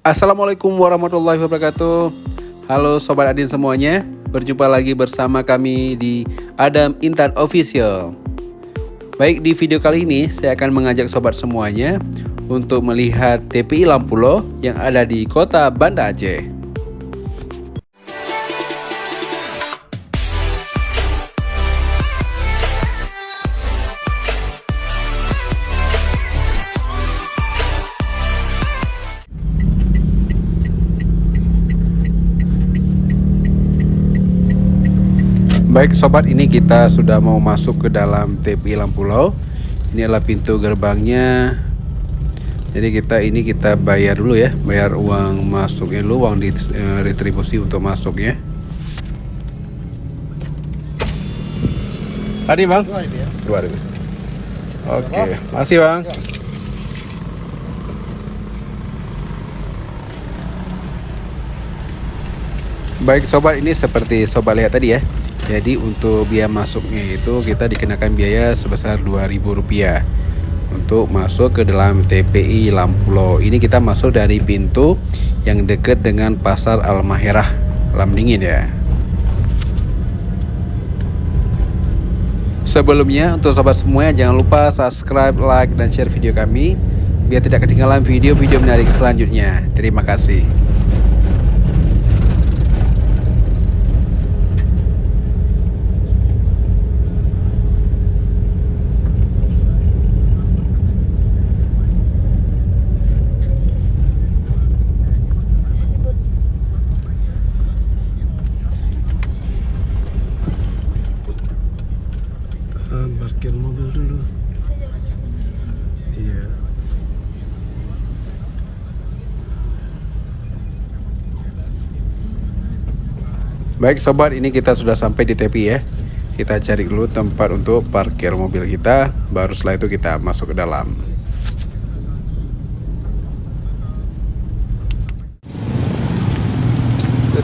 Assalamualaikum warahmatullahi wabarakatuh. Halo Sobat Adin semuanya, berjumpa lagi bersama kami di Adam Intan Official. Baik, di video kali ini saya akan mengajak sobat semuanya untuk melihat TPI Lampulo yang ada di kota Banda Aceh. Baik sobat, ini kita sudah mau masuk ke dalam TPI Lampulo. Ini adalah pintu gerbangnya. Jadi kita bayar dulu ya, bayar uang masuknya dulu, uang retribusi untuk masuknya. Tadi bang? 2.000. Oke, makasih bang. Baik sobat, ini seperti sobat lihat tadi ya. Jadi untuk biaya masuknya itu kita dikenakan biaya sebesar Rp2.000 untuk masuk ke dalam TPI Lampulo. Ini kita masuk dari pintu yang dekat dengan Pasar Al-Mahirah, Lam Dingin ya. Sebelumnya untuk sobat semuanya jangan lupa subscribe, like, dan share video kami biar tidak ketinggalan video-video menarik selanjutnya. Terima kasih. Parkir mobil dulu. Iya. Baik sobat, ini kita sudah sampai di TPI ya. Kita cari dulu tempat untuk parkir mobil kita, baru setelah itu kita masuk ke dalam.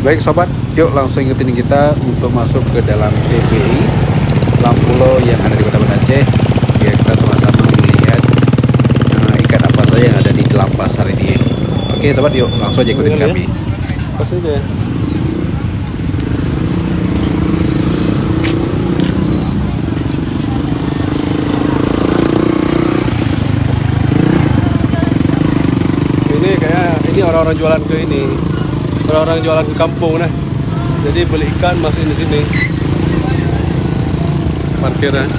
Baik sobat, yuk langsung ikutin kita untuk masuk ke dalam TPI Lampulo yang ada di Kota Banda Aceh. Biar kita sama-sama melihat ikan apa saja yang ada di dalam pasar ini. Oke sobat, yuk langsung aja ikutin kami. Pasti aja. Ini orang-orang jualan ke ini, orang-orang jualan ke kampung nah. Jadi beli ikan masih di sini. Parkirnya.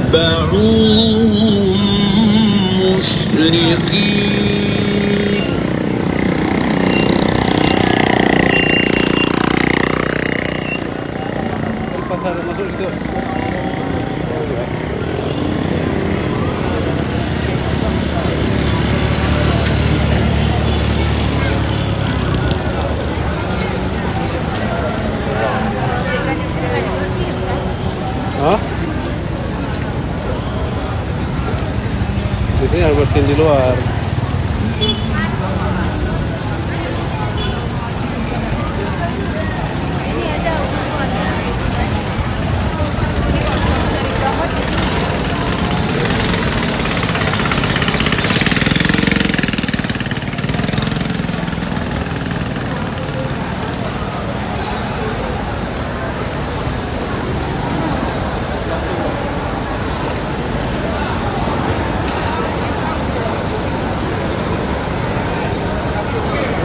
فأتبعوهم مشرقين Pasar masuk situ. Hah? Di sini harus bersihin di luar.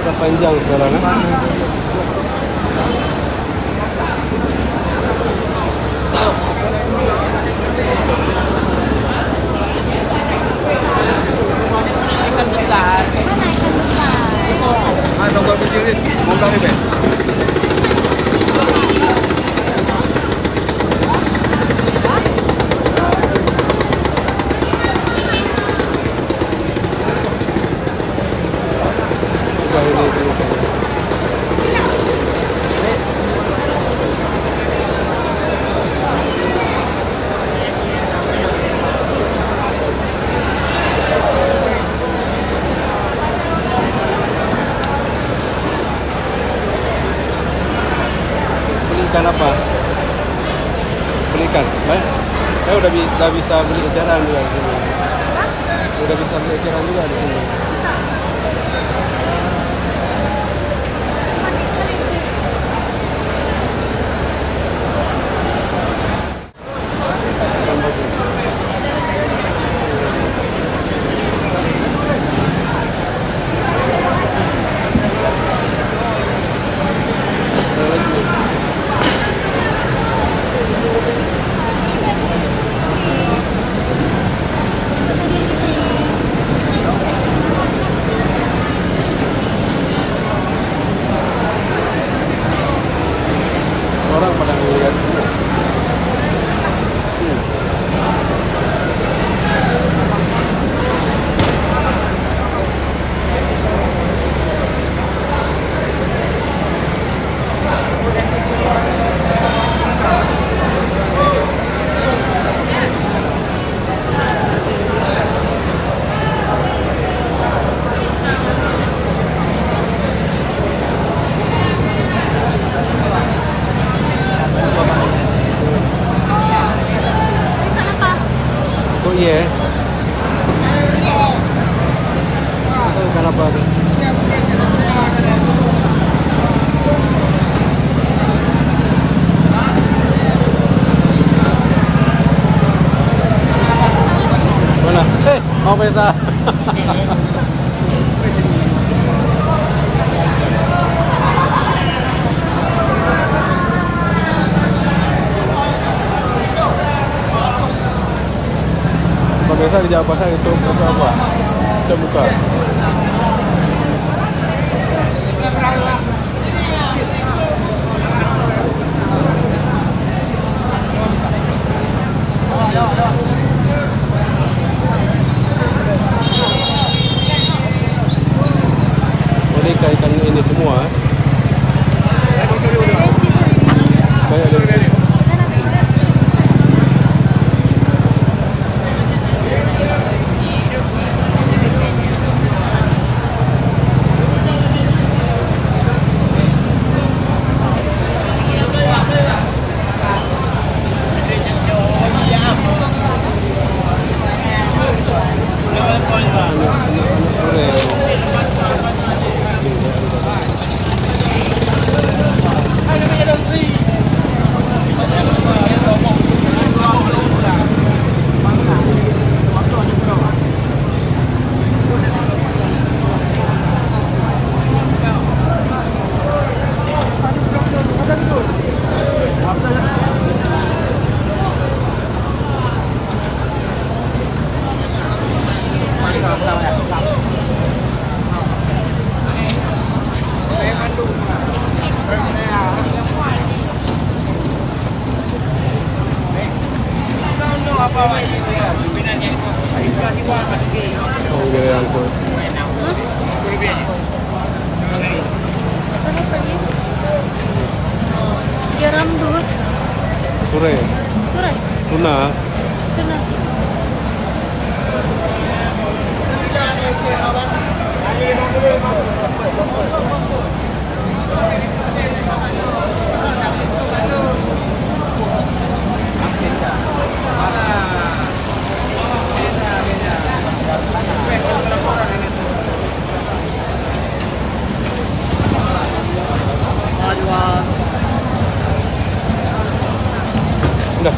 Udah panjang sekarang kan? Ikan besar. Mana ikan besar? Nah, kecil ini. belakang ni, Be. Beli ikan apa? Beli ikan, baik. Udah bisa beli eceran juga di sini. Udah bisa beli eceran juga di sini. Orang pada ngeliat semua. Oh iya. Itu ikan apa tuh? Mana? Mau pesa? Biasa di Jawa Pasar itu apa? Kita buka. Ini ikan ini semua. Banyak dari sini. Garam dulu. Sore. Sore. Tuna. Tuna. Udah.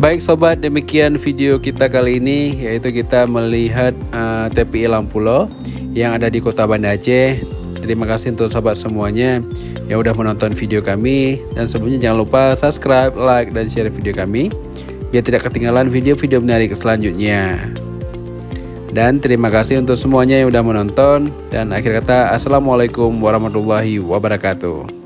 Baik sobat, demikian video kita kali ini, yaitu kita melihat TPI Lampulo yang ada di Kota Banda Aceh. Terima kasih untuk sobat semuanya yang udah menonton video kami. Dan sebelumnya jangan lupa subscribe, like, dan share video kami biar tidak ketinggalan video-video menarik selanjutnya. Dan terima kasih untuk semuanya yang udah menonton. Dan akhir kata, assalamualaikum warahmatullahi wabarakatuh.